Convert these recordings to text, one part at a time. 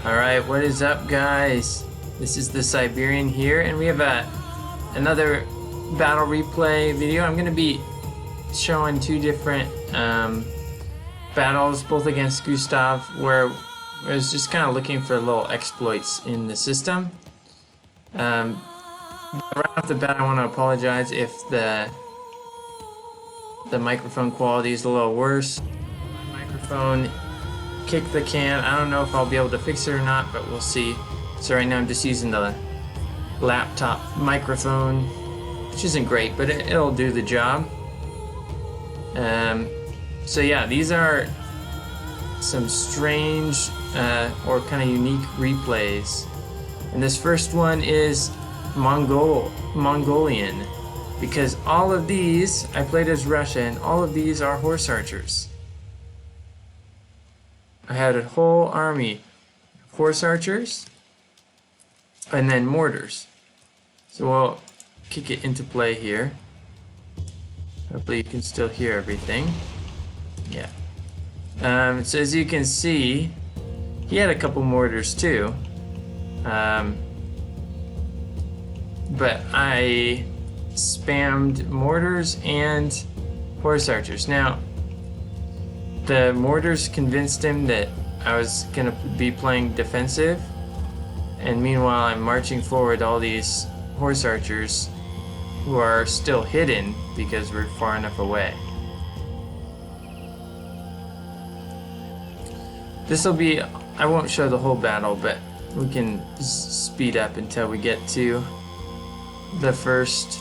Alright, what is up, guys? This is the Siberian here, and we have another battle replay video. I'm going to be showing two different battles, both against Gustav, where I was just kind of looking for little exploits in the system. Right off the bat, I want to apologize if the microphone quality is a little worse. My microphone kicked the can. I don't know if I'll be able to fix it or not, but we'll see. So right now I'm just using the laptop microphone, which isn't great, but it'll do the job. So yeah, these are some strange or kind of unique replays. And this first one is Mongolian, because all of these, I played as Russia, and all of these are horse archers. I had a whole army of horse archers and then mortars. So we'll kick it into play here. Hopefully you can still hear everything. Yeah. So as you can see, he had a couple mortars too. But I spammed mortars and horse archers. Now, the mortars convinced him that I was going to be playing defensive, and meanwhile I'm marching forward all these horse archers who are still hidden because we're far enough away. This will be, I won't show the whole battle, but we can speed up until we get to the first.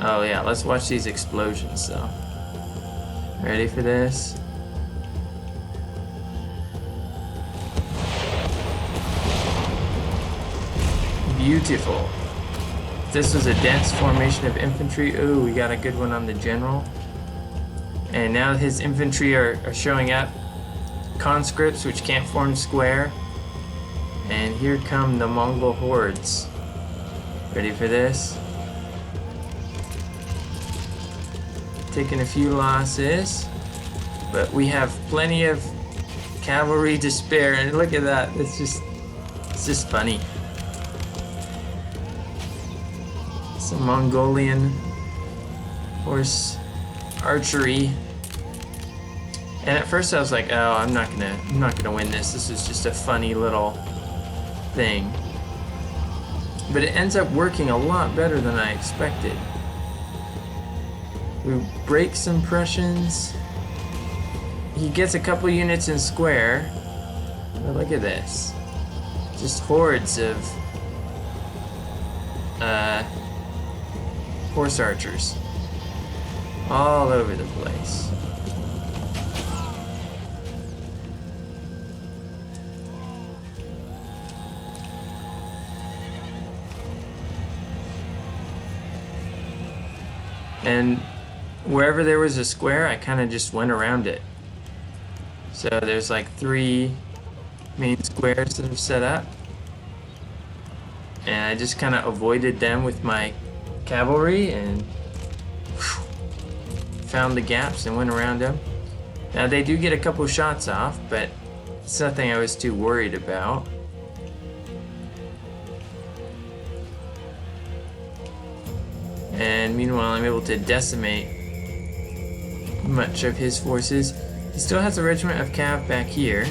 Oh yeah, let's watch these explosions though. Ready for this? Beautiful. This was a dense formation of infantry. Ooh, we got a good one on the general. And now his infantry are showing up. Conscripts, which can't form square. And here come the Mongol hordes. Ready for this? Taking a few losses, but we have plenty of cavalry to spare, and look at that, it's just funny. Some Mongolian horse archery. And at first I was like, oh, I'm not gonna win this. This is just a funny little thing. But it ends up working a lot better than I expected. We break some Prussians. He gets a couple units in square. Oh, look at this. Just hordes of horse archers all over the place. And wherever there was a square, I kind of just went around it. So there's like 3 main squares that are set up, and I just kind of avoided them with my cavalry and found the gaps and went around them. Now they do get a couple shots off, but it's nothing I was too worried about. And meanwhile I'm able to decimate much of his forces. He still has a regiment of cav back here,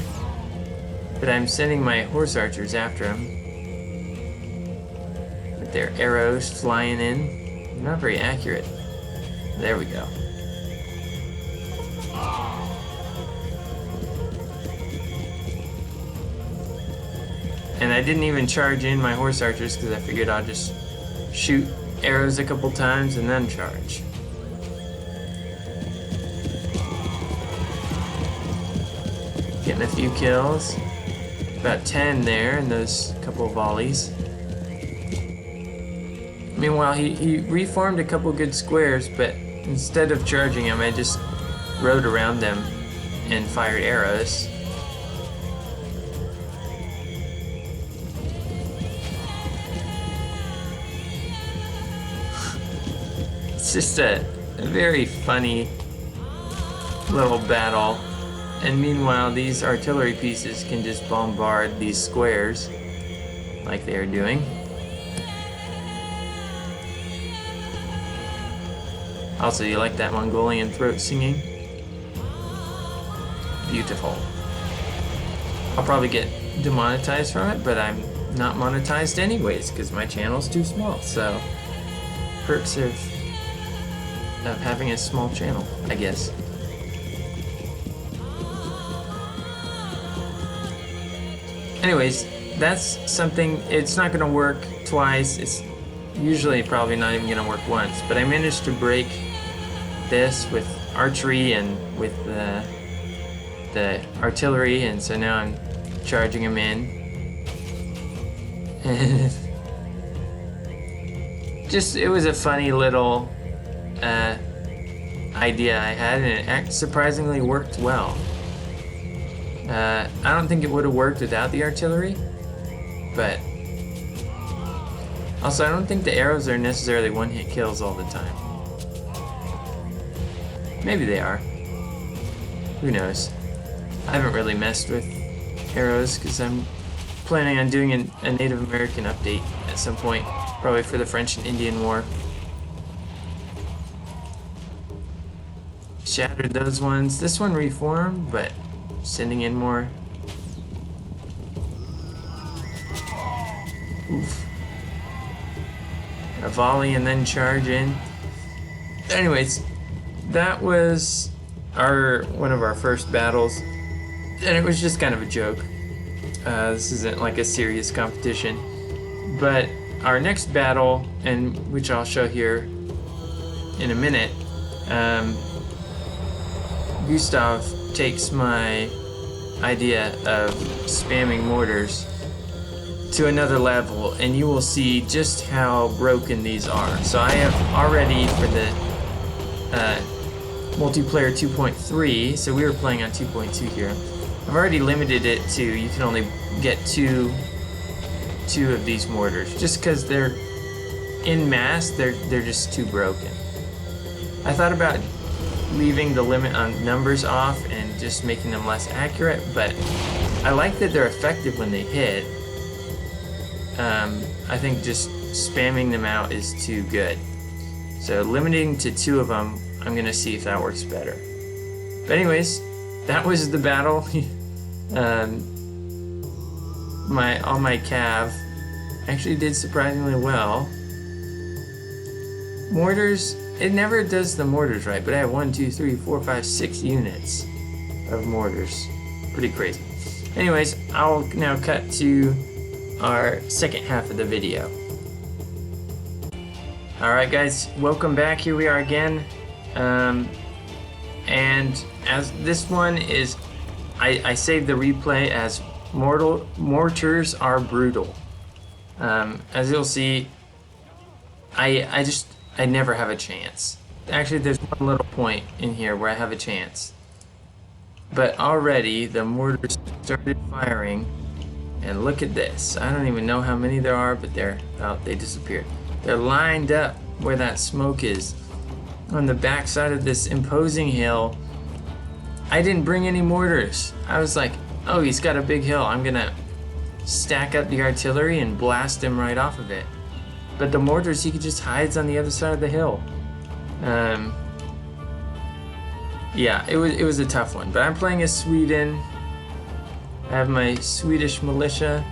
but I'm sending my horse archers after him with their arrows flying in. Not very accurate. There we go. And I didn't even charge in my horse archers because I figured I'll just shoot arrows a couple times and then charge. Getting a few kills. About 10 there in those couple of volleys. Meanwhile, he reformed a couple good squares, but instead of charging him, I just rode around them and fired arrows. It's just a very funny little battle. And meanwhile, these artillery pieces can just bombard these squares like they are doing. Also, you like that Mongolian throat singing? Beautiful. I'll probably get demonetized from it, but I'm not monetized anyways because my channel's too small. So, perks of having a small channel, I guess. Anyways, that's something. It's not going to work twice. It's usually probably not even going to work once. But I managed to break this with archery and with the artillery, and so now I'm charging them in. And just, it was a funny little idea I had, and it surprisingly worked well. I don't think it would have worked without the artillery, but also I don't think the arrows are necessarily one-hit kills all the time. Maybe they are. Who knows? I haven't really messed with arrows because I'm planning on doing a Native American update at some point, probably for the French and Indian War. Shattered those ones. This one reformed, but sending in more. Oof. A volley and then charge in. Anyways, that was one of our first battles, and it was just kind of a joke. This isn't like a serious competition, but our next battle, and which I'll show here in a minute, Gustav takes my idea of spamming mortars to another level, and you will see just how broken these are. So I have already, for the multiplayer 2.3, so we were playing on 2.2 here, I've already limited it to, you can only get two of these mortars, just because they're in mass, they're just too broken. I thought about leaving the limit on numbers off and just making them less accurate, but I like that they're effective when they hit. I think just spamming them out is too good. So limiting to 2 of them, I'm gonna see if that works better. But anyways, that was the battle. My cav actually did surprisingly well. Mortars, it never does the mortars right, but I have 1, 2, 3, 4, 5, 6 units of mortars. Pretty crazy. Anyways, I'll now cut to our second half of the video. Alright guys, welcome back. Here we are again. And as this one is, I saved the replay as mortars are brutal. As you'll see, I never have a chance. Actually, there's one little point in here where I have a chance. But already the mortars started firing, and look at this. I don't even know how many there are, but they disappeared. They're lined up where that smoke is on the backside of this imposing hill. I didn't bring any mortars. I was like, oh, he's got a big hill. I'm gonna stack up the artillery and blast him right off of it. But the mortars, he just hides on the other side of the hill. Yeah, it was a tough one. But I'm playing as Sweden. I have my Swedish militia.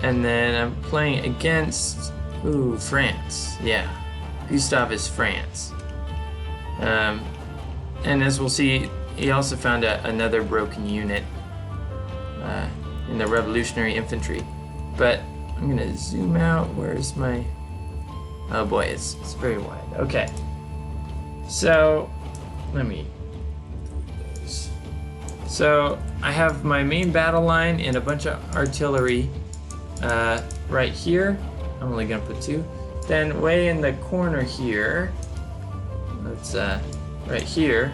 And then I'm playing against, France. Yeah, Gustav is France. And as we'll see, he also found another broken unit in the Revolutionary Infantry. But I'm gonna zoom out. Where's my? Oh boy, it's very wide. Okay. So let me. So I have my main battle line and a bunch of artillery right here. I'm only gonna put 2. Then way in the corner here, let's right here,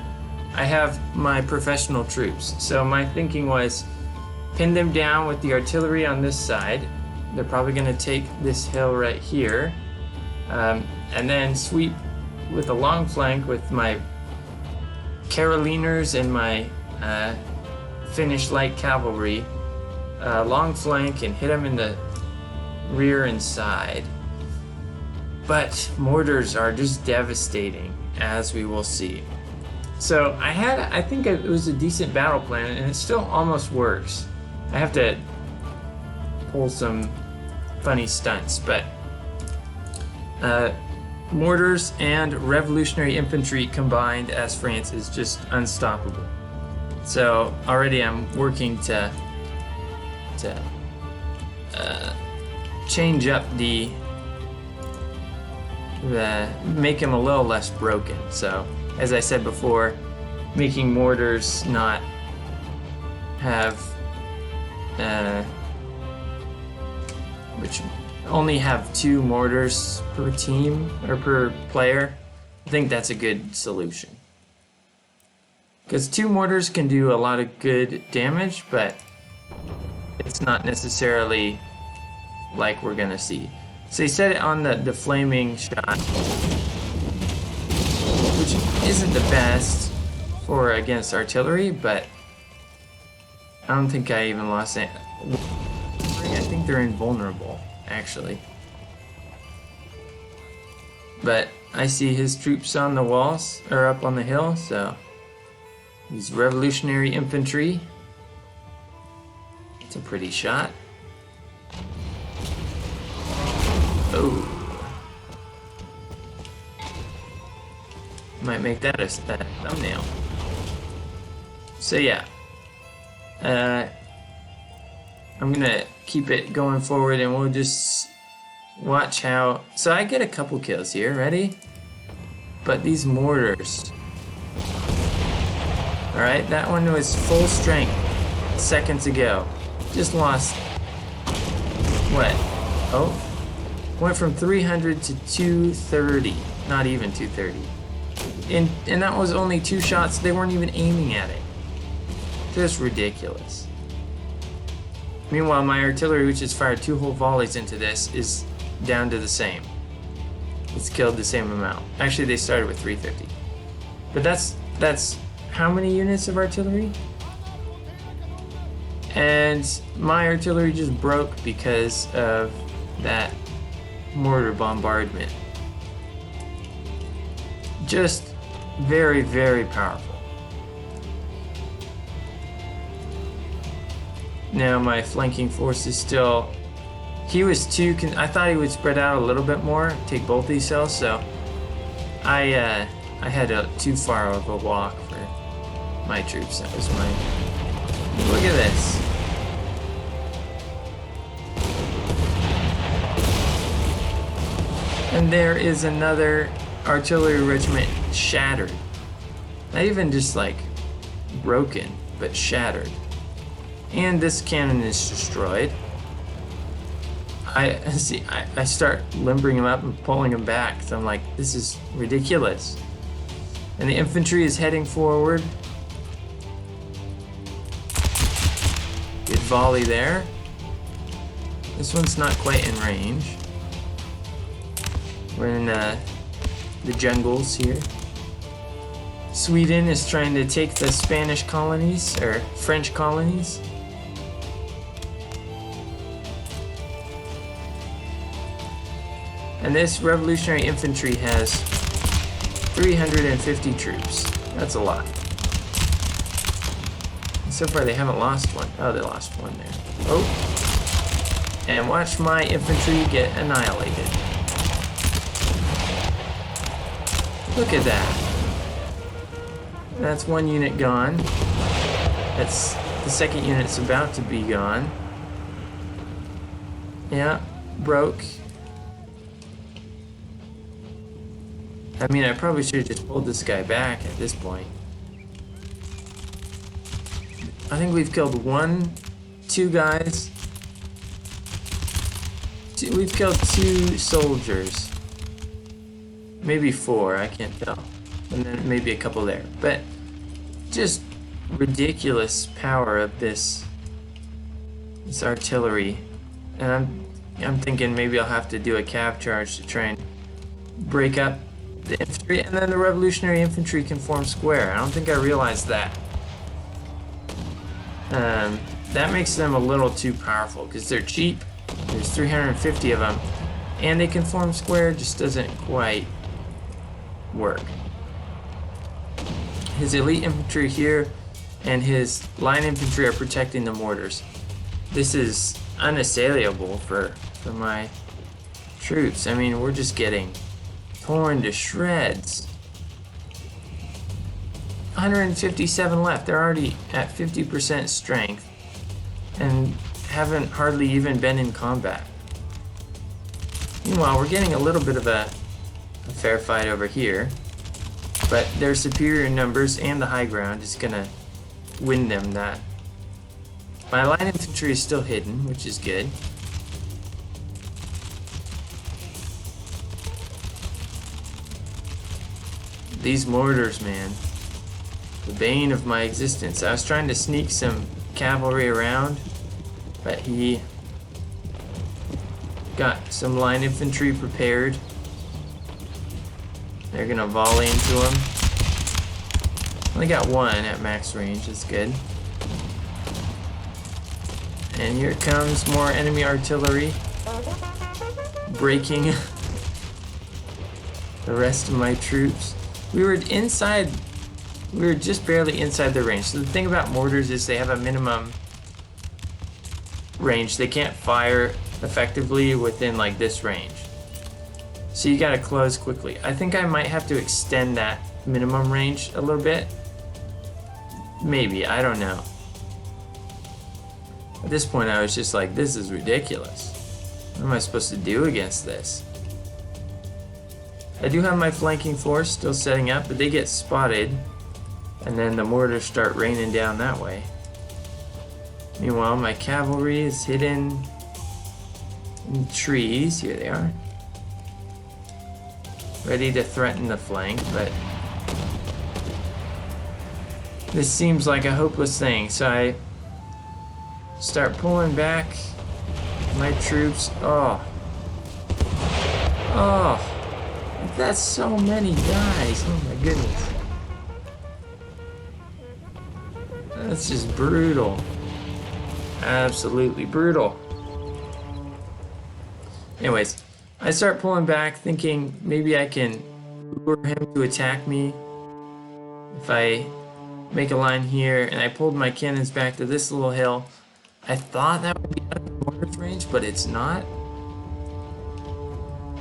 I have my professional troops. So my thinking was pin them down with the artillery on this side. They're probably gonna take this hill right here, and then sweep with a long flank with my Carabiners and my Finnish light cavalry long flank and hit them in the rear and side. But mortars are just devastating, as we will see. So I think it was a decent battle plan, and it still almost works. I have to pull some funny stunts, but mortars and revolutionary infantry combined as France is just unstoppable. So already I'm working to change up the make him a little less broken. So as I said before, making mortars not have which only have 2 mortars per team or per player. I think that's a good solution, because 2 mortars can do a lot of good damage, but it's not necessarily like we're gonna see. So he said it on the flaming shot, which isn't the best for against artillery, but I don't think I even lost it. I think they're invulnerable, actually. But I see his troops on the walls, or up on the hill, so these revolutionary infantry. It's a pretty shot. Oh. Might make that a thumbnail. So yeah. I'm gonna keep it going forward, and we'll just watch how... So I get a couple kills here, ready? But these mortars... Alright, that one was full strength seconds ago. Just lost... What? Oh. Went from 300 to 230. Not even 230. And that was only 2 shots. They weren't even aiming at it. Just ridiculous. Meanwhile, my artillery, which has fired 2 whole volleys into this, is down to the same. It's killed the same amount. Actually, they started with 350. But that's how many units of artillery? And my artillery just broke because of that mortar bombardment. Just very, very powerful. Now my flanking force is still... He was too... I thought he would spread out a little bit more, take both these cells, so I had too far of a walk for my troops. That was my... Look at this. And there is another artillery regiment shattered. Not even just like broken, but shattered. And this cannon is destroyed. I start limbering him up and pulling him back. So I'm like, this is ridiculous. And the infantry is heading forward. Good volley there. This one's not quite in range. We're in the jungles here. Sweden is trying to take the Spanish colonies, or French colonies. And this revolutionary infantry has 350 troops. That's a lot. And so far they haven't lost one. Oh, they lost one there. Oh. And watch my infantry get annihilated. Look at that. That's one unit gone. That's the second unit's about to be gone. Yeah, broke. I mean, I probably should have just pulled this guy back at this point. I think we've killed 2 guys. We've killed 2 soldiers. Maybe 4, I can't tell. And then maybe a couple there. But just ridiculous power of this artillery. And I'm thinking maybe I'll have to do a cav charge to try and break up the infantry, and then the revolutionary infantry can form square. I don't think I realized that. That makes them a little too powerful because they're cheap. There's 350 of them, and they can form square. Just doesn't quite work. His elite infantry here and his line infantry are protecting the mortars. This is unassailable for my troops. I mean, we're just getting torn to shreds. 157 left. They're already at 50% strength and haven't hardly even been in combat. Meanwhile, we're getting a little bit of a fair fight over here, but their superior numbers and the high ground is gonna win them that. My line infantry is still hidden, which is good. These mortars, man. The bane of my existence. I was trying to sneak some cavalry around, but he got some line infantry prepared. They're gonna volley into him. Only got one at max range, that's good. And here comes more enemy artillery, breaking the rest of my troops. We were just barely inside the range. So the thing about mortars is they have a minimum range. They can't fire effectively within like this range. So you gotta close quickly. I think I might have to extend that minimum range a little bit. Maybe, I don't know. At this point I was just like, this is ridiculous. What am I supposed to do against this? I do have my flanking force still setting up, but they get spotted, and then the mortars start raining down that way. Meanwhile, my cavalry is hidden in trees. Here they are. Ready to threaten the flank, but this seems like a hopeless thing, so I start pulling back my troops. Oh. That's so many guys. Oh my goodness. That's just brutal. Absolutely brutal. Anyways, I start pulling back thinking maybe I can lure him to attack me if I make a line here, and I pulled my cannons back to this little hill. I thought that would be out of the mortar's range, but it's not.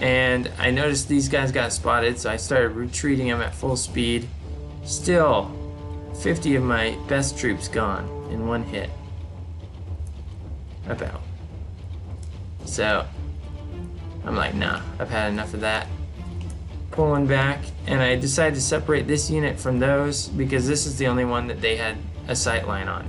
And I noticed these guys got spotted, so I started retreating them at full speed. Still, 50 of my best troops gone in one hit. About. So, I'm like, nah, I've had enough of that. Pulling back, and I decided to separate this unit from those because this is the only one that they had a sight line on.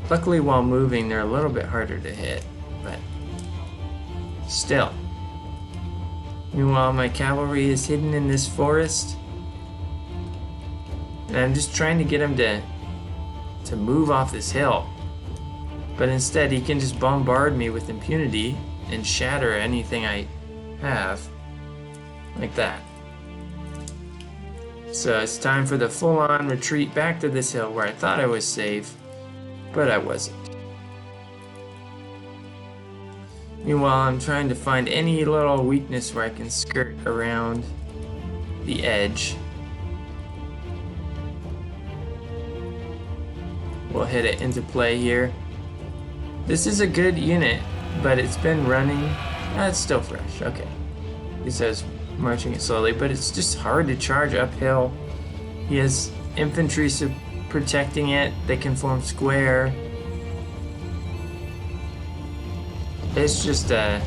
Luckily, while moving, they're a little bit harder to hit, but still. Meanwhile, my cavalry is hidden in this forest, and I'm just trying to get him to move off this hill. But instead, he can just bombard me with impunity and shatter anything I have, like that. So it's time for the full-on retreat back to this hill where I thought I was safe, but I wasn't. Meanwhile, I'm trying to find any little weakness where I can skirt around the edge. We'll hit it into play here. This is a good unit, but it's been running. It's still fresh. Okay. He says marching it slowly, but it's just hard to charge uphill. He has infantry protecting it. They can form square. It's just an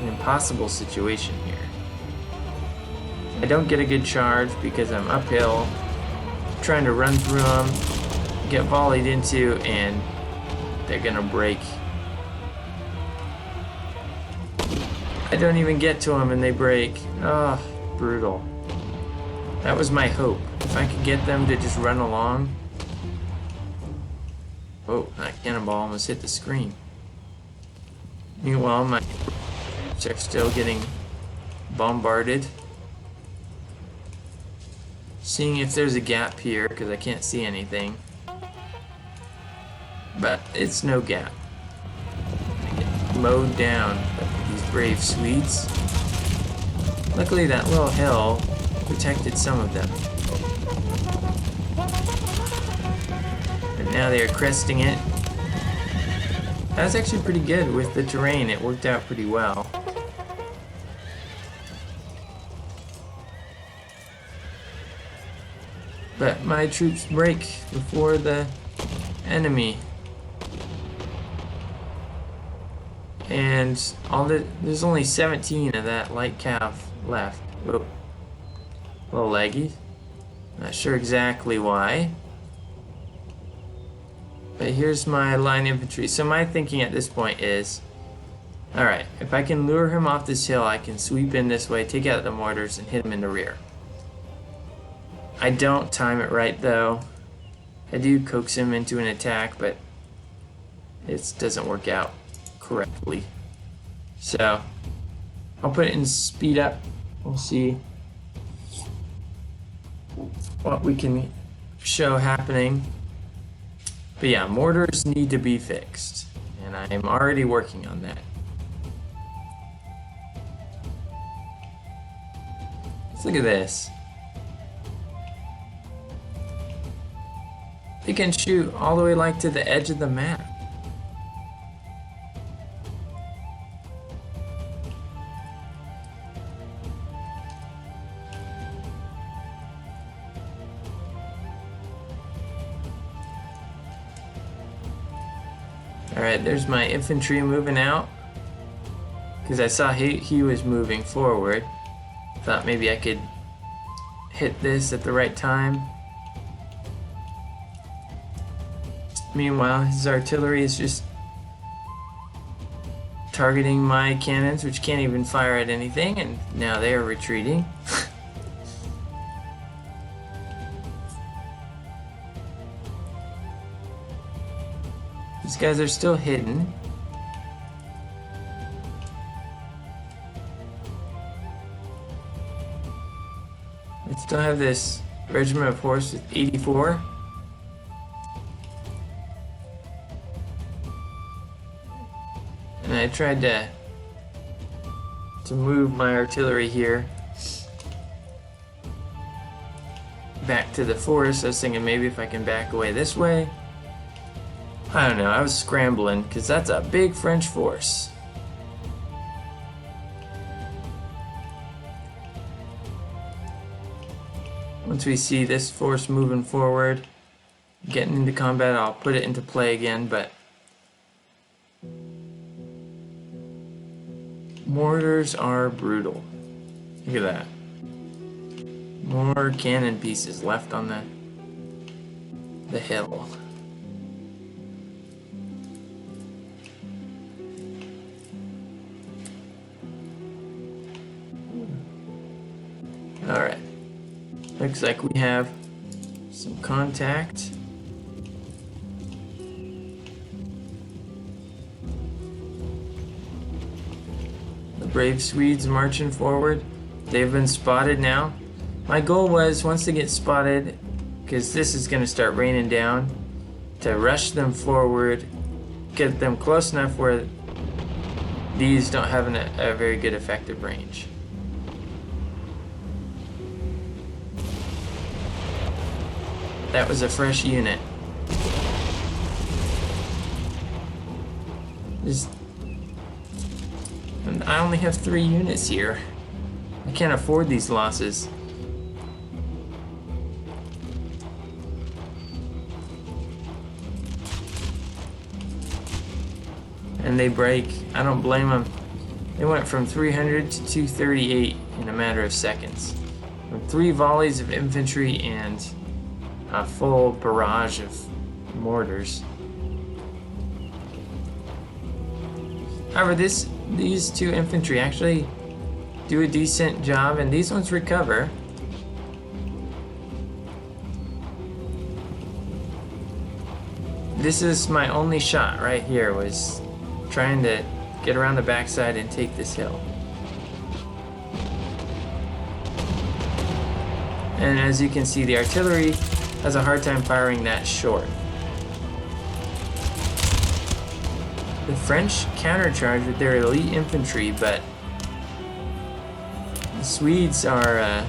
impossible situation here. I don't get a good charge because I'm uphill, trying to run through them, get volleyed into, and they're gonna break. I don't even get to them and they break. Oh, brutal. That was my hope. If I could get them to just run along. Oh, that cannonball almost hit the screen. Meanwhile, my troops are still getting bombarded. Seeing if there's a gap here, because I can't see anything. But it's no gap. I get mowed down by these brave Swedes. Luckily that little hill protected some of them. And now they are cresting it. That was actually pretty good with the terrain. It worked out pretty well. But my troops break before the enemy. And there's only 17 of that light cav left. Whoa. A little laggy. Not sure exactly why. But here's my line infantry. So my thinking at this point is, alright, if I can lure him off this hill, I can sweep in this way, take out the mortars, and hit him in the rear. I don't time it right though. I do coax him into an attack, but it doesn't work out correctly. So I'll put it in speed up. We'll see what we can show happening. But yeah, mortars need to be fixed, and I am already working on that. Let's look at this. They can shoot all the way like to the edge of the map. Alright, there's my infantry moving out. Because I saw he was moving forward. Thought maybe I could hit this at the right time. Meanwhile, his artillery is just targeting my cannons, which can't even fire at anything, and now they are retreating. These guys are still hidden. I still have this regiment of horse with 84. And I tried to move my artillery here back to the forest. I was thinking maybe if I can back away this way. I don't know, I was scrambling because that's a big French force. Once we see this force moving forward, getting into combat, I'll put it into play again, but mortars are brutal. Look at that. More cannon pieces left on the hill. Alright. Looks like we have some contact. The brave Swedes marching forward. They've been spotted now. My goal was, once they get spotted, because this is going to start raining down, to rush them forward, get them close enough where these don't have a very good effective range. That was a fresh unit. And I only have 3 units here. I can't afford these losses. And they break. I don't blame them. They went from 300 to 238 in a matter of seconds. From 3 volleys of infantry and a full barrage of mortars. However, these 2 infantry actually do a decent job, and these ones recover. This is my only shot right here, was trying to get around the backside and take this hill. And as you can see, the artillery has a hard time firing that short. The French countercharge with their elite infantry, but the Swedes are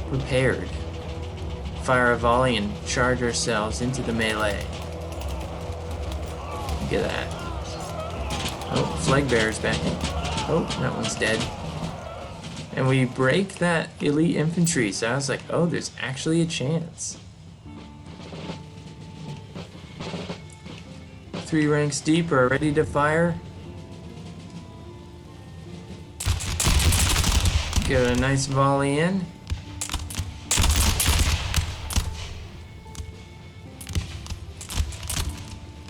prepared. Fire a volley and charge ourselves into the melee. Look at that. Oh, flag bearer's back in. Oh, that one's dead. And we break that elite infantry, so I was like, oh, there's actually a chance. 3 ranks deep are ready to fire. Get a nice volley in.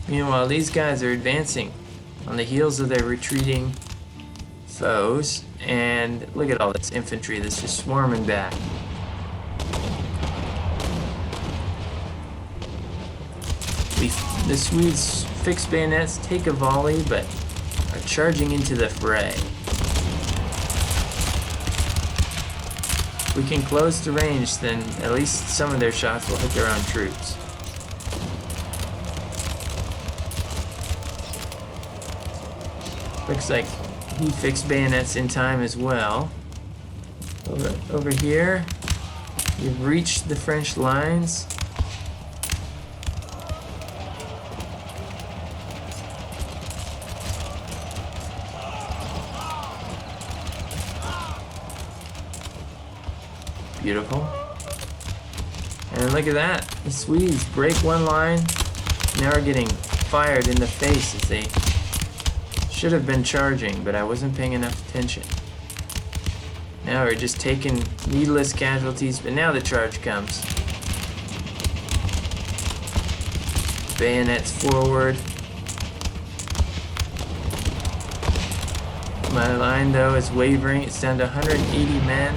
Meanwhile, these guys are advancing on the heels of their retreating foes, and look at all this infantry that's just swarming back. The Swedes fix bayonets, take a volley, but are charging into the fray. If we can close the range, then at least some of their shots will hit their own troops. Looks like he fixed bayonets in time as well. Over here, we've reached the French lines. Beautiful. And look at that. The Swedes break one line. Now we're getting fired in the face as they should have been charging, but I wasn't paying enough attention. Now we're just taking needless casualties, but now the charge comes. Bayonets forward. My line, though, is wavering. It's down to 180 men.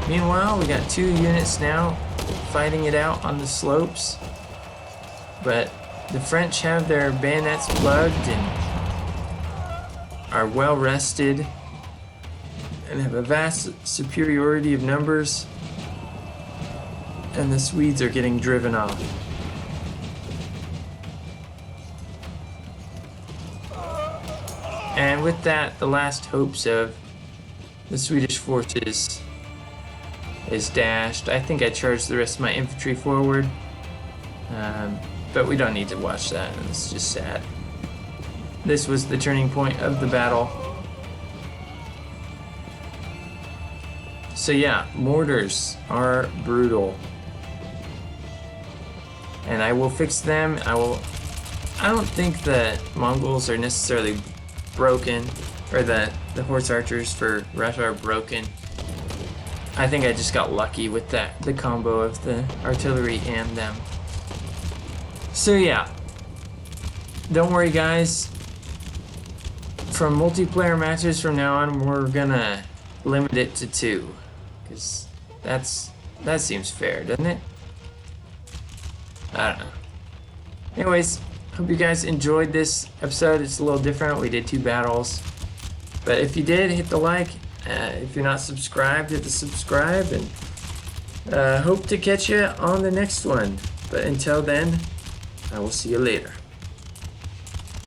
Meanwhile, we got 2 units now fighting it out on the slopes, but the French have their bayonets plugged and are well rested and have a vast superiority of numbers, and the Swedes are getting driven off. And with that, the last hopes of the Swedish forces is dashed. I think I charged the rest of my infantry forward, but we don't need to watch that, and it's just sad. This was the turning point of the battle. So yeah, mortars are brutal, and I will fix them. I don't think the Mongols are necessarily broken, or the horse archers for Russia are broken. I think I just got lucky with the combo of the artillery and them. So yeah, don't worry guys, from multiplayer matches from now on we're gonna limit it to 2, because that seems fair, doesn't it? I don't know. Anyways, hope you guys enjoyed this episode. It's a little different. We did 2 battles, but if you did, hit the like. If you're not subscribed, hit the subscribe, and hope to catch you on the next one. But until then, I will see you later.